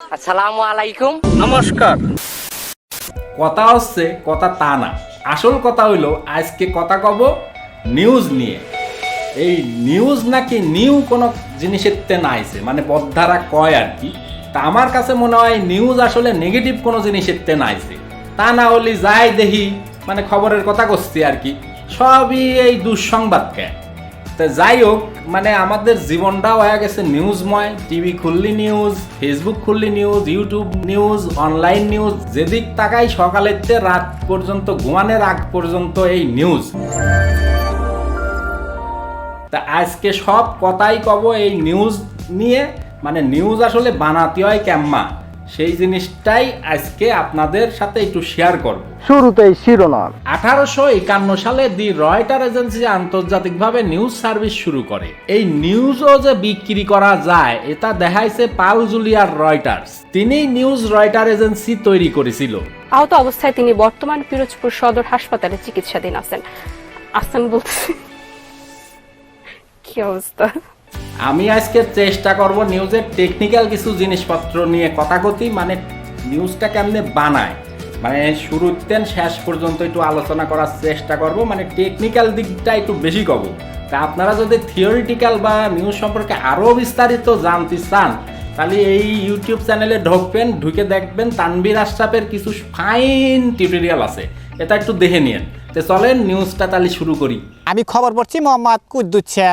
আসসালামু আলাইকুম। নমস্কার। কথা হচ্ছে কথা তা না, আসল কথা হইলো আজকে কথা কব নিউজ নিয়ে। এই নিউজ নাকি নিউ কোনো জিনিসের তে নাইছে, মানে বদ্ধারা কয় আর কি। তা আমার কাছে মনে হয় নিউজ আসলে নেগেটিভ কোনো জিনিসের তে নাইছে। তা না হলে যাই দেখি মানে খবরের কথা করছি আর কি, সবই এই দুঃসংবাদ কে। তা যাই হোক, মানে আমাদের জীবনটাও হয়ে গেছে নিউজময়। টিভি খুললি নিউজ, ফেসবুক খুললি news, YouTube news, online news, যেদিক তাকাই সকালের থেকে রাত পর্যন্ত, ঘুমানোর আগ পর্যন্ত এই নিউজ। তা আজকে সব কথাই কব এই নিউজ নিয়ে, মানে নিউজ আসলে বানাতে হয় কেম্মা, সেই জিনিসটাই আজকে আপনাদের সাথে একটু শেয়ার করব। শুরুতেই শিরোনাম। 1851 সালে দি রয়টার এজেন্সি আন্তর্জাতিকভাবে নিউজ সার্ভিস শুরু করে। এই নিউজও যে বিক্রি করা যায় এটা দেখাইছে পাল জুলিয়ার রয়টার্স। তিনি নিউজ রয়টার এজেন্সি তৈরি করেছিল। আহত অবস্থায় তিনি বর্তমান পিরোজপুর সদর হাসপাতালে চিকিৎসাধীন আছেন বলতেছি। কি অবস্থা? আমি আজকে চেষ্টা করব নিউজের টেকনিক্যাল কিছু জিনিসপত্র নিয়ে কথা কতি, মানে নিউজটা কেমনে বানায়, মানে শুরুতে শেষ পর্যন্ত একটু আলোচনা করার চেষ্টা করব, মানে টেকনিক্যাল দিকটা একটু বেশি কব। তা আপনারা যদি থিওরিটিক্যাল বা নিউজ সম্পর্কে আরও বিস্তারিত জানতে চান তাহলে এই ইউটিউব চ্যানেলে ঢুকবেন, ঢুকে দেখবেন তানভীর আশরাফের কিছু ফাইন টিউটোরিয়াল আছে, এটা একটু দেখে নিন। তো চলেন নিউজটা তাহলে শুরু করি। আমি খবর পড়ছি মোহাম্মদ কুদ্দুচ্ছা।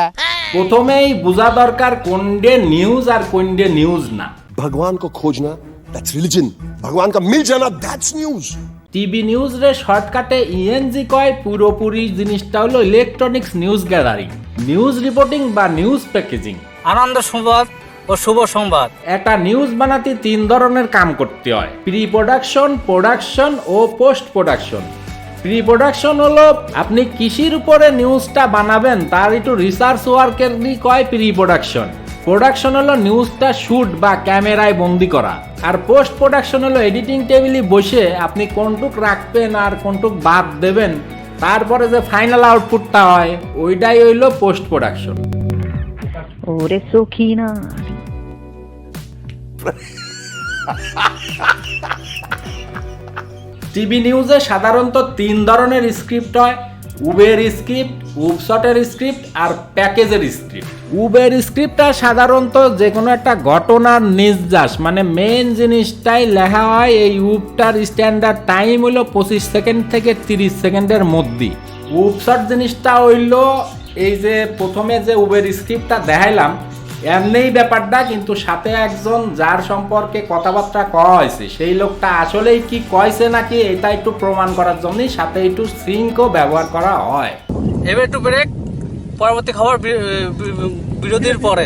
প্রথমেই বোঝা দরকার কোনডে নিউজ আর কোনডে নিউজ না। भगवान को खोजना that's religion, भगवान का मिल जाना that's news। টিভি নিউজ রে শর্টকাটে ইএনজি কয়, পুরোপুরি জিনিসটা হলো electronics news gathering, news reporting বা নিউজ প্যাকেজিং। আনন্দ সংবাদ ও শুভ সংবাদ। একটা নিউজ বানাতে 3 ধরনের কাম করতে হয়: প্রি প্রোডাকশন, প্রোডাকশন ও পোস্ট প্রোডাকশন। প্রি প্রোডাকশন হলো আপনি কৃষির উপরে নিউজটা বানাবেন, তার একটু রিসার্চ ওয়ার্কের কয় প্রি প্রোডাকশন। প্রোডাকশন হলো নিউজটা শুট বা ক্যামেরায় বন্দি করা। আর পোস্ট প্রোডাকশন হলো এডিটিং টেবিলে বসে আপনি কোনটুক রাখবেন আর কোনটুক বাদ দেবেন, তারপরে যে ফাইনাল আউটপুটটা হয় ওইটাই হইলো পোস্ট প্রোডাকশন। ওরে সখিনা। টিভি নিউজে সাধারণত 3 ধরনের স্ক্রিপ্ট হয়: উবের স্ক্রিপ্ট, উবশটের স্ক্রিপ্ট আর প্যাকেজের স্ক্রিপ্ট। উবের স্ক্রিপ্টটা সাধারণত যে কোনো একটা ঘটনার নির্যাস, মানে মেন জিনিসটাই লেখা হয়। এই উবটার স্ট্যান্ডার্ড টাইম হইল 25 সেকেন্ড থেকে 30 সেকেন্ডের মধ্যে। উবশট জিনিসটা হইল এই যে প্রথমে যে উবের স্ক্রিপ্টটা দেখাইলাম এমনিই ব্যাপারটা, কিন্তু সাথে একজন যার সম্পর্কে কথাবার্তা কওয়া হয়েছে সেই লোকটা আসলেই কি কয়েছে নাকি এটা একটু প্রমাণ করার জন্যই সাথে একটু সিঙ্কও ব্যবহার করা হয়। এবার একটু ব্রেক, পরবর্তী খবর বিরতির পরে।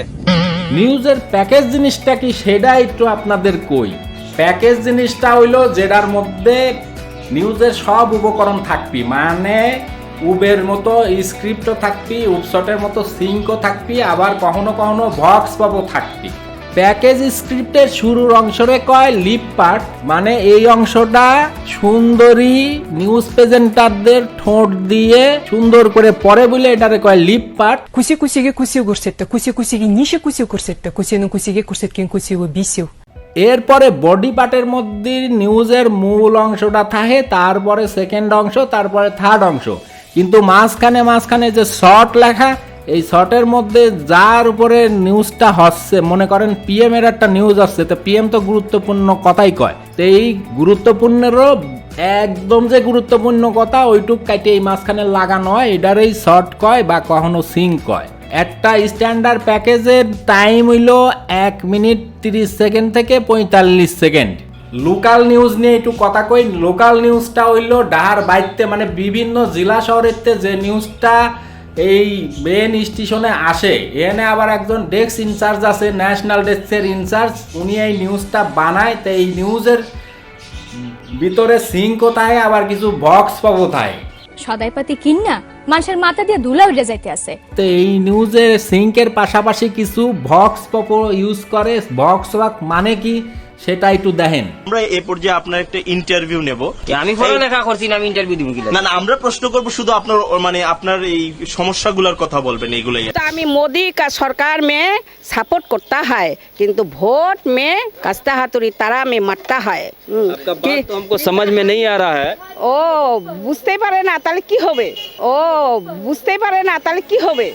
নিউজের প্যাকেজ জিনিসটা কি সেটা একটু আপনাদের কই। প্যাকেজ জিনিসটা হইলো যেটার মধ্যে নিউজের সব উপকরণ থাকবি, মানে উবের মতো স্ক্রিপ্টও থাকবি, উবশটের মতো সিঙ্কও থাকবি, আবার কখনো কখনো ভক্স পাবও থাকবি। প্যাকেজ স্ক্রিপ্টের শুরুর অংশরে কয় লিপ পার্ট, মানে এই অংশটা সুন্দরী নিউজ প্রেজেন্টারদের ঠোঁট দিয়ে সুন্দর করে পড়ে বলে এটারে কয় লিপ পার্ট। Куси-кусиге куси көрсетті, куси-кусиге неше куси көрсетті, кусенің кусиге көрсеткен кусиге бесеу. এরপরে বডি পার্টের মধ্যে নিউজের মূল অংশটা থাকে, তারপরে সেকেন্ড অংশ, তারপরে থার্ড অংশ। কিন্তু মাঝখানে যে শর্ট লেখা, এই শর্টের মধ্যে যার উপরে নিউজটা হচ্ছে, মনে করেন পিএম এর একটা নিউজ আসছে, তো পিএম তো গুরুত্বপূর্ণ কথাই কয়, তো এই গুরুত্বপূর্ণেরও একদম যে গুরুত্বপূর্ণ কথা ওইটুক কাটে এই মাঝখানে লাগানো হয়, এটারই শর্ট কয় বা কখনো সিঙ্ক কয়। একটা স্ট্যান্ডার্ড প্যাকেজের টাইম হইল 1 মিনিট 30 সেকেন্ড থেকে 45 সেকেন্ড। লোকাল নিউজ নিয়ে একটু কথা কই। লোকাল নিউজটা হইল ডাহার বাইতে, মানে বিভিন্ন জেলা শহরেতে যে নিউজটা এই মেন স্টেশনে আসে, এখানে আবার একজন ডেস্ক ইনচার্জ আছে, ন্যাশনাল ডেস্কের ইনচার্জ, উনি এই নিউজটা বানায়। তো এই নিউজের ভিতরে সিঙ্ক কোথায়, আবার কিছু বক্স পাবো থাকে। সদাই পাতি কিন্না মানুষের মাথা দিয়ে ধুলা উড়ে যাইতে আছে। তো এই নিউজের সিঙ্কের পাশাপাশি কিছু ভক্স পপ ইউজ করে। ভক্স ওয়াক মানে কি, সেটা একটু দেখেন। আমরা এই পর্যায়ে আপনার একটা ইন্টারভিউ নেব। আমি পড়ালেখা করছি না, আমি ইন্টারভিউ দিব কি? না না, আমরা প্রশ্ন করব শুধু আপনার মানে আপনার এই সমস্যাগুলোর কথা বলবেন এইগুলাই। আমি मोदी का सरकार में सपोर्ट करता है किंतु वोट में कस्ता हाथुरी तारा में मरता है। आपका बात तो हमको समझ में नहीं आ रहा है। ও বুঝতে পারে না তাহলে কি হবে? ও বুঝতে পারে না তাহলে কি হবে?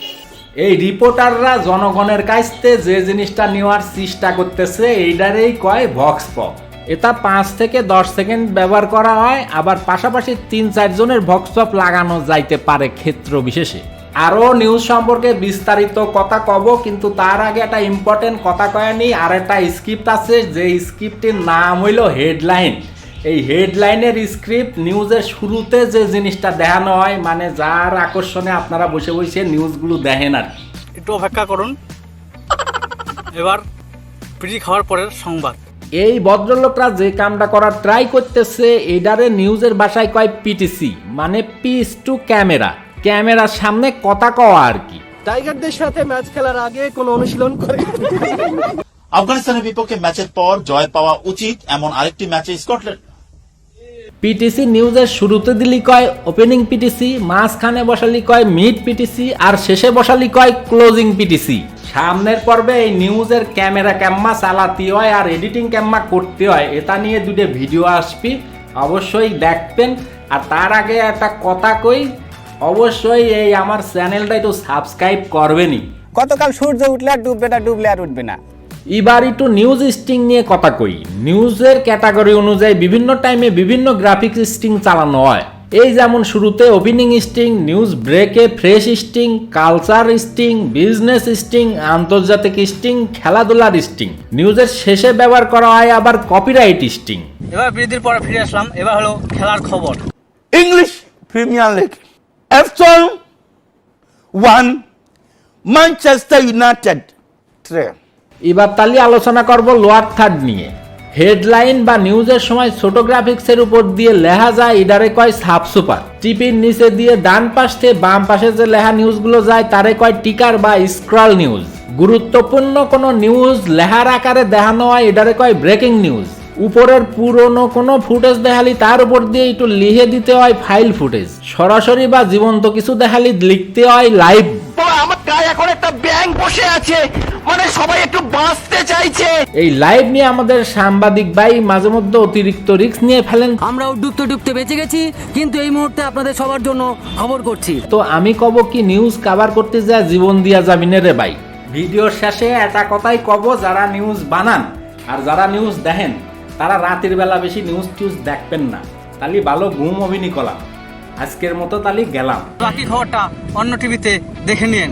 এই রিপোর্টাররা জনগণের কাছে যে জিনিসটা নেওয়ার চেষ্টা করতেছে এইটারেই কয় ভক্স পপ। এটা 5 থেকে 10 সেকেন্ড ব্যবহার করা হয়, আবার পাশাপাশি 3-4 জনের ভক্স পপ লাগানো যাইতে পারে ক্ষেত্র বিশেষে। আরও নিউজ সম্পর্কে বিস্তারিত কথা কব, কিন্তু তার আগে একটা ইম্পর্টেন্ট কথা কয়নি। আর একটা স্ক্রিপ্ট আছে, যে স্ক্রিপ্টের নাম হইল হেডলাইন। এই হেডলাইনের স্ক্রিপ্ট নিউজের শুরুতে যে জিনিসটা দেখানো হয়, মানে যার আকর্ষণে আপনারা বসে বসে নিউজগুলো দেখেন আর কি। একটু অপেক্ষা করুন, এবার পিঠি খাওয়ার পরের সংবাদ। এই ভদ্রলোকরা যে কামটা করার ট্রাই করতেছে এটারে নিউজের ভাষায় কয় পিটিসি, মানে পিস টু ক্যামেরা, ক্যামেরার সামনে কথা কওয়া আর কি। টাইগারদের সাথে ম্যাচ খেলার আগে কোনো অনুশীলন করে আফগানিস্তানের বিপক্ষে ম্যাচের পর জয় পাওয়া উচিত এমন আরেকটি ম্যাচে স্কটল্যান্ড। পিটিসি নিউজের শুরুতে দিলি কয় ওপেনিং পিটিসি, মাঝখানে বসালি কয় মিড পিটিসি, আর শেষে বসালি কয় ক্লোজিং পিটিসি। সামনের পর্বে এই নিউজের ক্যামেরা ক্যাম্মা চালাতে হয় আর এডিটিং ক্যাম্মা করতে হয়, এটা নিয়ে দুটো ভিডিও আসবি, অবশ্যই দেখবেন। আর তার আগে একটা কথা কই, অবশ্যই এই আমার চ্যানেলটা একটু সাবস্ক্রাইব করবেনই। গতকাল সূর্য উঠলে আর ডুববে না, ডুবলে আর উঠবে না। এবার একটু নিউজ স্টিং নিয়ে কথা কই। নিউজের ক্যাটাগরি অনুযায়ী বিভিন্ন টাইমে বিভিন্ন গ্রাফিক্স স্টিং চালানো হয়। এই যেমন শুরুতে ওপেনিং স্টিং, নিউজ ব্রেকে fresh sting, culture sting, business sting, আন্তর্জাতিক স্টিং, খেলাধুলার স্টিং। নিউজের শেষে ব্যবহার করা হয় আবার কপিরাইট স্টিং। এবার বিরতির পরে ফিরে আসলাম, এবার হলো খেলার খবর। English Premier League Everton 1 Manchester United 3। এবার তাহলে আলোচনা করব লোয়ার থার্ড নিয়ে। হেডলাইন বা নিউজের সময় ছোট গ্রাফিক্সের উপর দিয়ে লেখা যায়, এটারে কয় সাবসুপার। টিপির নিচে দিয়ে ডান পাশ থেকে বাম পাশে যে লেখা নিউজগুলো যায় তারে কয় টিকার বা স্ক্রল নিউজ। গুরুত্বপূর্ণ কোনো নিউজ লেখার আকারে দেখানো হয়, এটারে কয় ব্রেকিং নিউজ। উপরের পুরনো কোনো ফুটেজ দেখালি তার উপর দিয়ে একটু লিখে দিতে হয় ফাইল ফুটেজ। সরাসরি বা জীবন্ত কিছু দেখালি লিখতে হয় লাইভ। আমার গায়ে এখন একটা ব্যাং বসে আছে, মানে সবাই একটু বাঁচতে চাইছে। এই লাইভ নিয়ে আমাদের সাংবাদিক ভাই মাঝে মধ্যে অতিরিক্ত রিস্ক নিয়ে ফেলেন। আমরাও ডুবতে ডুবতে বেঁচে গেছি, কিন্তু এই মুহূর্তে আপনাদের সবার জন্য খবর করছি। তো আমি কব কি, নিউজ কভার করতে যা জীবন দিয়া যাবি রে ভাই। ভিডিওর শেষে একটা কথাই কব, যারা নিউজ বানান আর যারা নিউজ দেখেন তারা রাতের বেলা বেশি নিউজ টিউজ দেখবেন না, তাহলে ভালো ঘুম অভিনয় করলাম। আজকের মতো তাহলে গেলাম। বাকি খবরটা অন্য টিভিতে দেখে নিন।